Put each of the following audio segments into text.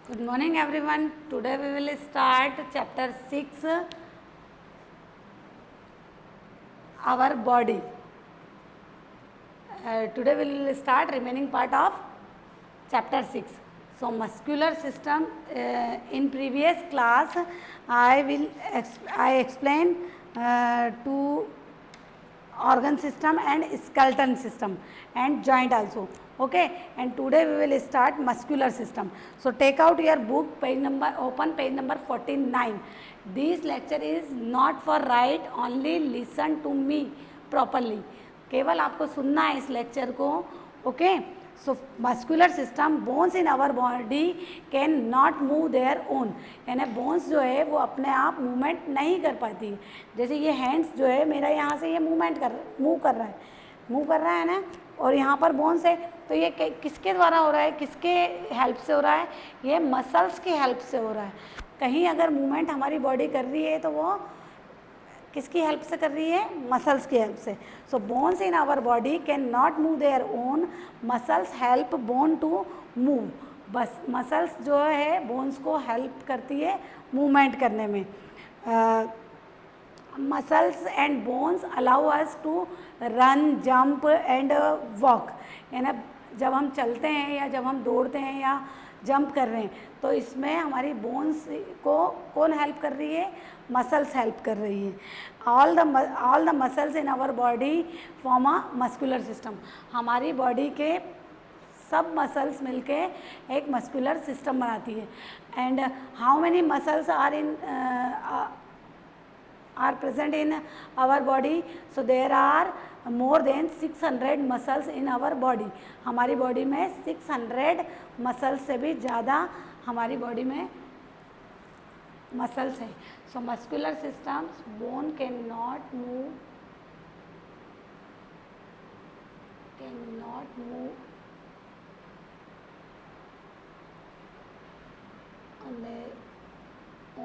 Good morning everyone. Today we will start chapter 6, our body. Today we will start remaining part of chapter 6. So muscular system, in previous class I explained two organ system and skeleton system and joint also. Okay, and today we will start muscular system. So take out your book, open page number 49. This lecture is not for write, only listen to me properly. केवल आपको सुनना है इस lecture को. Okay, so muscular system, bones in our body can not move their own, यानी bones जो है वो अपने आप मूवमेंट नहीं कर पाती है. जैसे ये हैंड्स जो है मेरा, यहाँ से ये मूव कर रहा है ना, और यहाँ पर बोन्स है, तो ये किसके द्वारा हो रहा है, किसके हेल्प से हो रहा है, ये मसल्स की हेल्प से हो रहा है. कहीं अगर मूवमेंट हमारी बॉडी कर रही है तो वो किसकी हेल्प से कर रही है, मसल्स की हेल्प से. So bones in our body can not move their own, muscles help bone to move. बस मसल्स जो है बोन्स को हेल्प करती है मूवमेंट करने में. Muscles and bones allow us to run, jump and walk. यानी जब हम चलते हैं या जब हम दौड़ते हैं या जंप कर रहे हैं तो इसमें हमारी बोन्स को कौन हेल्प कर रही है, मसल्स हेल्प कर रही है. All the muscles in our body form a muscular system. हमारी बॉडी के सब मसल्स मिलके एक मस्कुलर सिस्टम बनाती है. And how many muscles are present in our body? So there are more than 600 muscles in our body. हमारी body में 600 मसल्स से भी ज़्यादा हमारी बॉडी में मसल्स है. So muscular systems, bone can not move on their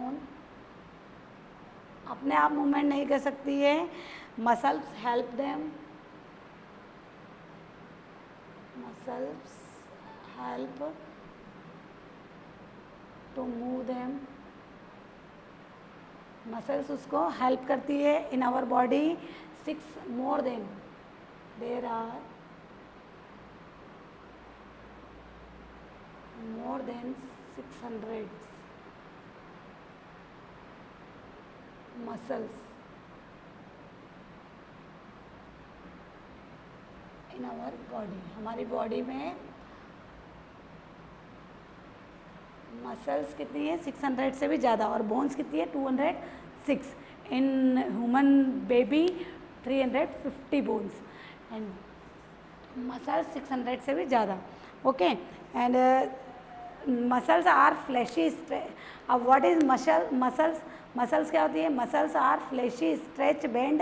own, अपने आप मूवमेंट नहीं कर सकती है. Muscles help them, muscles help to move them. Muscles उसको हेल्प करती है. In our body 6 more than, there are more than 600 muscles in our body. हमारी बॉडी में मसल्स कितनी है, 600 से भी ज़्यादा, और बोन्स कितनी है, 206. In human baby 350 bones and muscles 600 से भी ज़्यादा. Okay, and muscles are fleshy. अब व्हाट इज मसल्स? मसल्स क्या होती है? Muscles are fleshy, stretch, bend,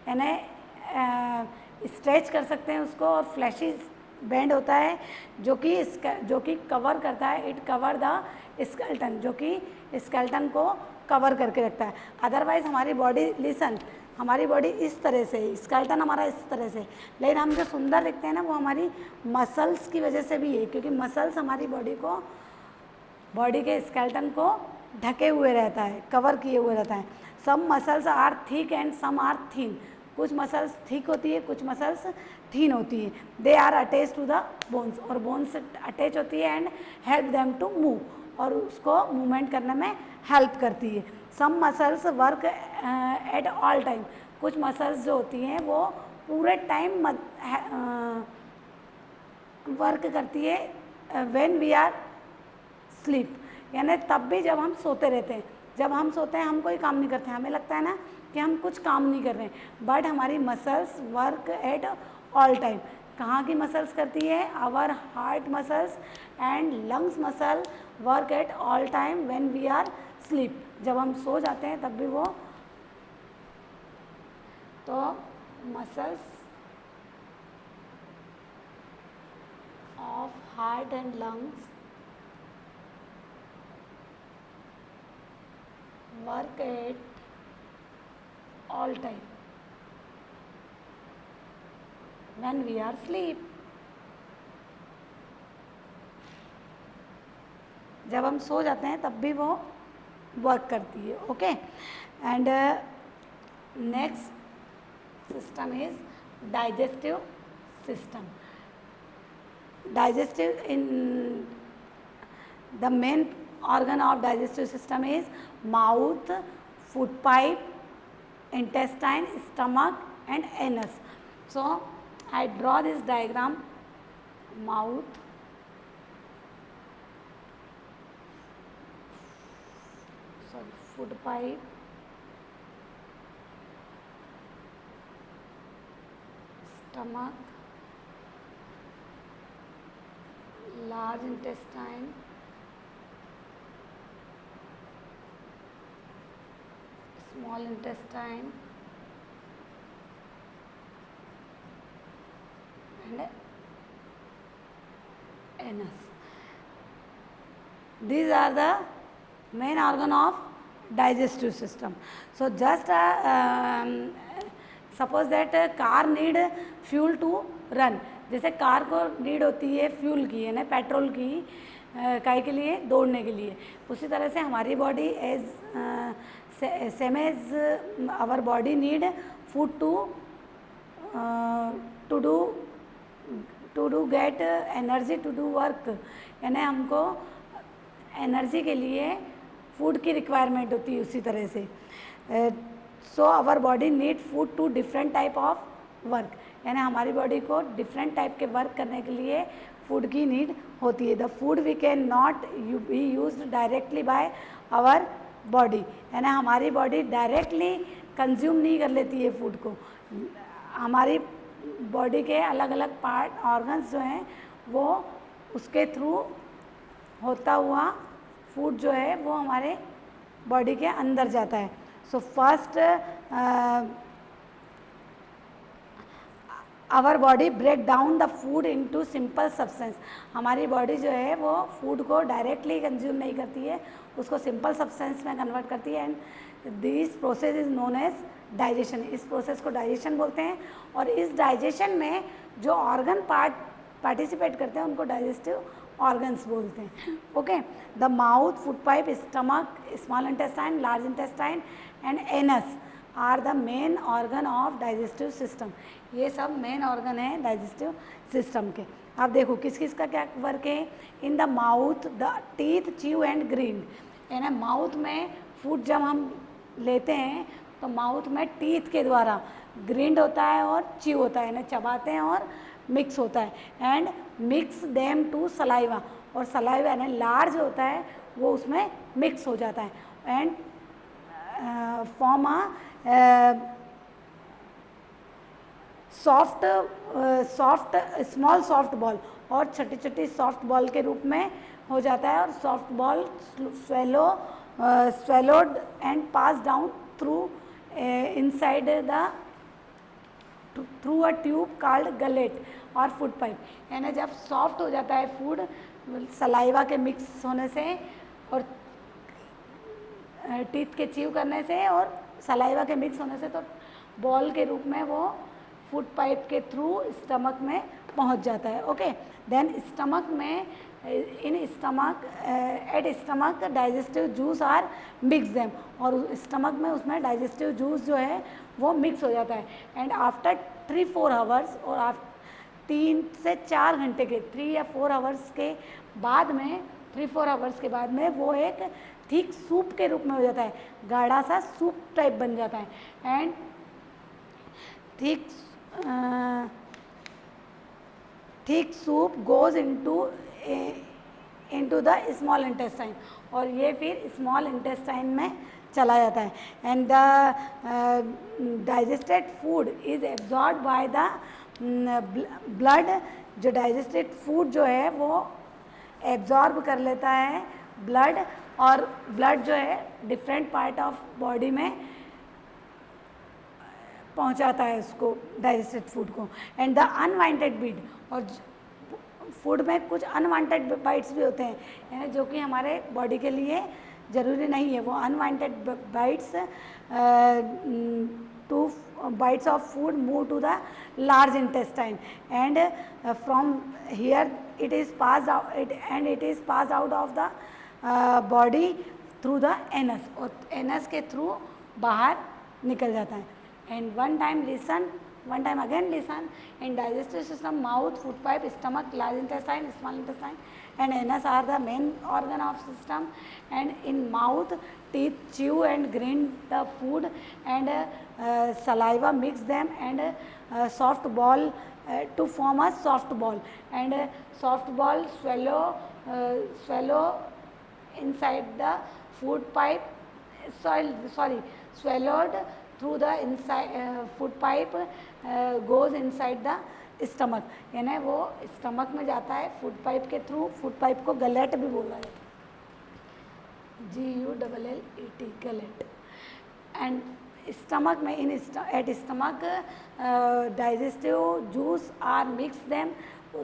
यानी स्ट्रेच कर सकते हैं उसको, और फ्लैशी बेंड होता है जो कि कवर करता है. इट कवर द स्केल्टन, जो कि स्केल्टन को कवर करके रखता है. अदरवाइज हमारी बॉडी, लिसन, हमारी बॉडी इस तरह से, स्केल्टन हमारा इस तरह से, लेकिन हम जो सुंदर दिखते हैं ना वो हमारी मसल्स की वजह से भी है, क्योंकि मसल्स हमारी बॉडी के स्केल्टन को ढके हुए रहता है, कवर किए हुए रहता है. Some muscles are thick and some are thin. कुछ मसल्स थिक होती है, कुछ मसल्स थीन होती है. They are attach to the bones, और बोन्स से अटैच होती है and help them to move, और उसको मूवमेंट करने में हेल्प करती है. Some muscles work at all time. कुछ मसल्स जो होती हैं वो पूरे टाइम वर्क करती है व्हेन वी आर स्लीप, यानी तब भी जब हम सोते रहते हैं. जब हम सोते हैं हम कोई काम नहीं करते हैं, हमें लगता है ना कि हम कुछ काम नहीं कर रहे हैं, बट हमारी muscles work at all time. कहाँ की मसल्स करती है? Our heart muscles and lungs muscle work at all time when we are sleep. जब हम सो जाते हैं तब भी वो, तो muscles of heart and lungs work at all time when we are asleep. जब हम सो जाते हैं तब भी वो वर्क करती है. Okay, and next system is digestive system. Digestive in the main organ of digestive system is mouth, food pipe, intestine, stomach and anus. So I draw this diagram. Mouth, food pipe, stomach, large intestine, small intestine and anus. These are the main organ of digestive system. So just suppose that car need fuel to run. जैसे car को need होती है fuel की, है ना, petrol की, काहे के लिए, दौड़ने के लिए. उसी तरह से हमारी body as same as our body need food to do get energy to do work. यानी हमको एनर्जी के लिए फूड की रिक्वायरमेंट होती है. उसी तरह से so our body need food to different type of work. यानी हमारी बॉडी को डिफरेंट टाइप के वर्क करने के लिए फूड की नीड होती है. The food we can not be use directly by our body. यानी हमारी बॉडी डायरेक्टली कंज्यूम नहीं कर लेती है फूड को. हमारी बॉडी के अलग अलग पार्ट ऑर्गन्स जो हैं वो उसके थ्रू होता हुआ फूड जो है वो हमारे बॉडी के अंदर जाता है. So first our body break down the food into simple substance. हमारी बॉडी जो है वो फूड को डायरेक्टली कंज्यूम नहीं करती है, उसको सिंपल सब्सटेंस में कन्वर्ट करती है. And this process is known as digestion. इस प्रोसेस को डाइजेशन बोलते हैं. और इस डाइजेशन में जो ऑर्गन पार्टिसिपेट करते हैं उनको डाइजेस्टिव ऑर्गन्स बोलते हैं. Okay, the mouth, food pipe, stomach, small intestine, large intestine and anus are the main organ of digestive system. ये सब मेन ऑर्गन है डाइजेस्टिव सिस्टम के. आप देखो किस किस का क्या वर्क है. In the mouth the teeth chew and grind. यानी माउथ में फूड जब हम लेते हैं तो माउथ में टीथ के द्वारा ग्रिंड होता है और च्यू होता है, यानी चबाते हैं और मिक्स होता है. And mix them to saliva. और सलाइवा यानी लार्ज होता है वो उसमें मिक्स हो जाता है. And form soft small soft ball. और छोटी छोटी सॉफ्ट बॉल के रूप में हो जाता है. और soft ball swallowed and passed down through inside through a tube called gullet और फूड पाइप. यानी जब सॉफ्ट हो जाता है फूड सलाइवा के मिक्स होने से और टीथ के च्यू करने से और सलाइवा के मिक्स होने से, तो बॉल के रूप में वो फूड पाइप के थ्रू स्टमक में पहुंच जाता है. ओके, देन स्टमक में in stomach at stomach digestive juice are mix them. और स्टमक में उसमें डाइजेस्टिव जूस जो है वो मिक्स हो जाता है. एंड आफ्टर 3-4 आवर्स और 3 से 4 घंटे के 3 या 4 आवर्स के बाद में 3-4 आवर्स के बाद में वो एक थिक सूप के रूप में हो जाता है. गाढ़ा सा सूप टाइप बन जाता है. And thick soup goes into the small intestine. और ये फिर स्मॉल इंटेस्टाइन में चला जाता है. And the digested food is absorb by the blood. जो डाइजेस्टेड फूड जो है वो एब्जॉर्ब कर लेता है ब्लड. और ब्लड जो है डिफरेंट पार्ट ऑफ बॉडी में पहुंचाता है उसको डाइजेस्टेड फूड को. And the unwanted bit. और फूड में कुछ अनवांटेड बाइट्स भी होते हैं, यानी जो कि हमारे बॉडी के लिए ज़रूरी नहीं है. वो unwanted bites to bites of food move to the large intestine. And from here it is passed out of the body through the anus, और एनस के थ्रू बाहर निकल जाता है. And one time again listen. In digestive system mouth, food pipe, stomach, large intestine, small intestine and anus are the main organ of system. And in mouth, teeth chew and grind the food, and saliva mix them, and soft ball to form a soft ball, and soft ball swallow inside the food pipe, swallowed through the inside food pipe, goes inside the stomach, यानी वो stomach में जाता है food pipe के through. Food pipe को gullet भी बोला जाता है, GULLET, गलेट. एंड स्टमक में at stomach digestive juice are mix them,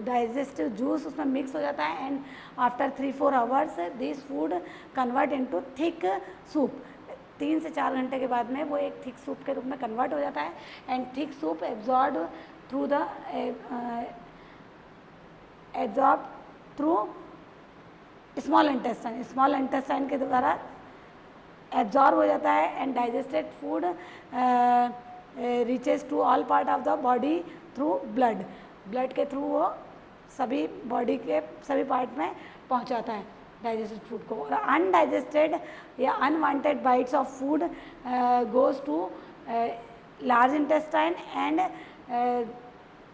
digestive juice उसमें मिक्स हो जाता है. And after 3-4 hours this food convert into thick soup. 3 से 4 घंटे के बाद में वो एक थिक सूप के रूप में कन्वर्ट हो जाता है. And thick soup absorb through small intestine के द्वारा एब्जॉर्ब हो जाता है. And digested food reaches to all part of the body through blood के थ्रू वो सभी बॉडी के सभी पार्ट में पहुंचाता है डाइजेस्टेड फूड को. और अनडाइजेस्टेड या unwanted bites of food goes to large intestine and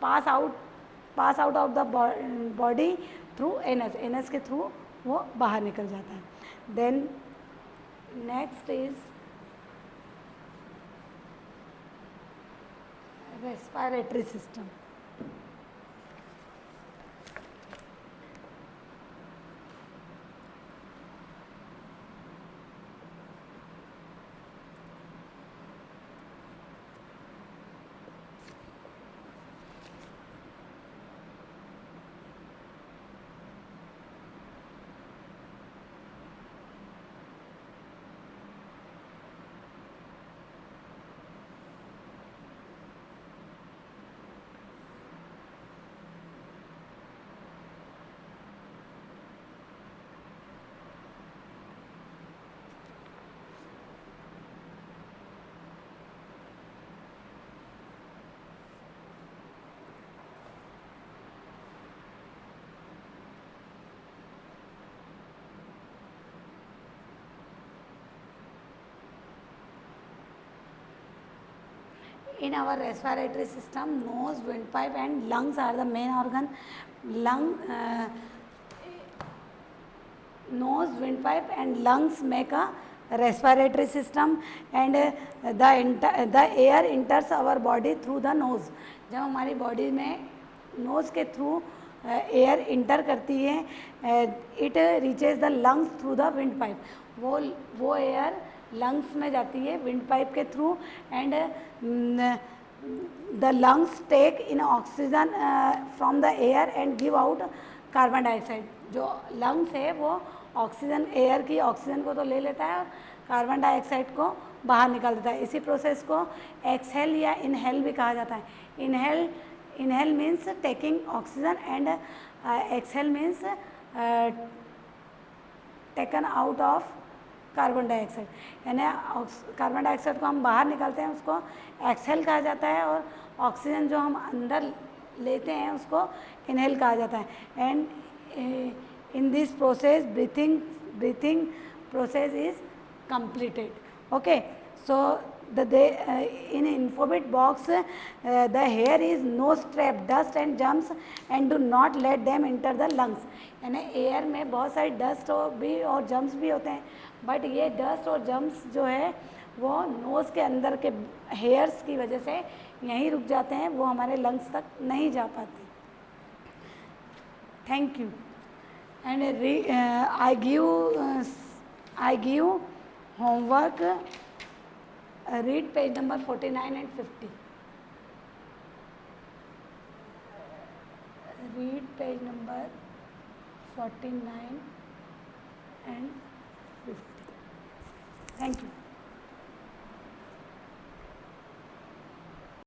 pass out of the body through anus के थ्रू वो बाहर निकल जाता है. Then next is respiratory system. In our respiratory system, nose, windpipe and lungs are the main organ. Nose, windpipe and lungs make a respiratory system, and the air enters our body through the nose. जब हमारी body में nose के through air enter करती है, it reaches the lungs through the windpipe. वो air lungs में जाती है विंड पाइप के through. And the lungs take in oxygen from the air and give out carbon dioxide. जो lungs है वो ऑक्सीजन, एयर की ऑक्सीजन को तो ले लेता है और कार्बन डाइऑक्साइड को बाहर निकाल देता है. इसी प्रोसेस को एक्सहेल या इनहेल भी कहा जाता है. Inhale means taking oxygen and exhale means taken out of carbon dioxide. यानी कार्बन डाइऑक्साइड को हम बाहर निकालते हैं, उसको एक्सहेल कहा जाता है, और ऑक्सीजन जो हम अंदर लेते हैं उसको इनहेल कहा जाता है. And in this process breathing process is completed. Okay, so in infobit box the hair is nose trap dust and germs and do not let them enter the lungs. यानी एयर में बहुत सारी dust भी और germs भी होते हैं, but ये डस्ट और जम्स जो है वो नोज़ के अंदर के हेयर्स की वजह से यहीं रुक जाते हैं, वो हमारे लंग्स तक नहीं जा पाते. Thank you. And I give homework, read page number 49 and 50. Read page number 49 and 50. Thank you.